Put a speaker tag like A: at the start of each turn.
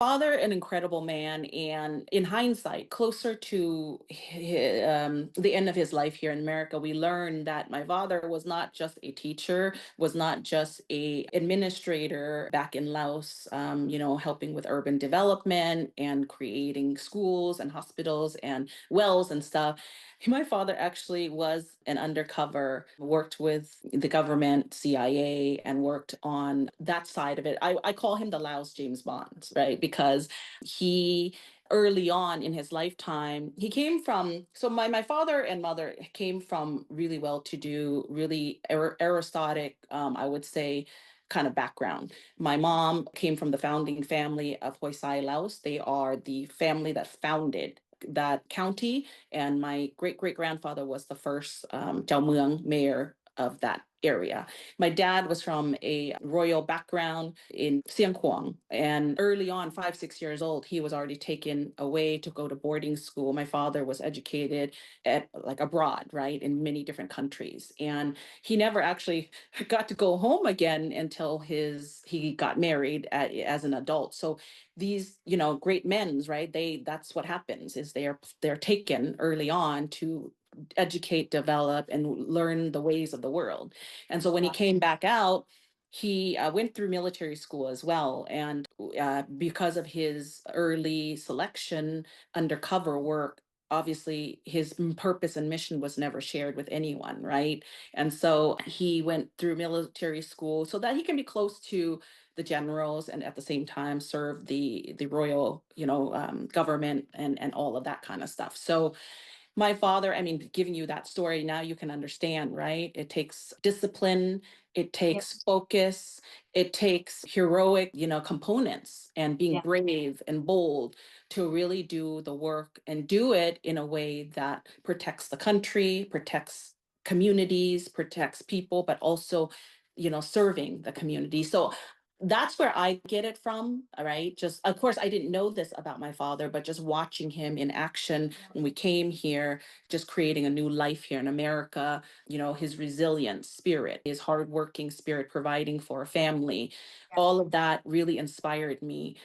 A: Father, an incredible man, and in hindsight, closer to the end of his life here in America, we learned that my father was not just a teacher, was not just a administrator back in Laos, helping with urban development and creating schools and hospitals and wells and stuff. My father actually was an undercover, worked with the government, CIA, and worked on that side of it. I call him the Laos James Bond, right? Because he early on in his lifetime, he came from, so my father and mother came from really well-to-do, really aristocratic, I would say, kind of background. My mom came from the founding family of Hoi Sai, Laos. They are the family that founded that county, and my great great grandfather was the first Chao Mueang mayor of that area. My dad was from a royal background in Siang Kuang, and early on, 5, 6 years old, he was already taken away to go to boarding school. My father was educated at like abroad, right, in many different countries, and he never actually got to go home again until he got married as an adult. So these great men's, right, that's what happens is they're taken early on to educate, develop, and learn the ways of the world. And so when he came back out, he went through military school as well. And because of his early selection, undercover work, obviously his purpose and mission was never shared with anyone, right? And so he went through military school so that he can be close to the generals and at the same time serve the royal government and all of that kind of stuff. So my father, I mean, giving you that story now, you can understand, right? It takes discipline, it
B: Yeah,
A: takes focus, it takes heroic, components and being
B: yeah,
A: brave and bold to really do the work and do it in a way that protects the country, protects communities, protects people, but also, serving the community. So that's where I get it from, all right? Just, of course, I didn't know this about my father, but just watching him in action when we came here, just creating a new life here in America, his resilient spirit, his hardworking spirit, providing for a family,
B: yeah,
A: all of that really inspired me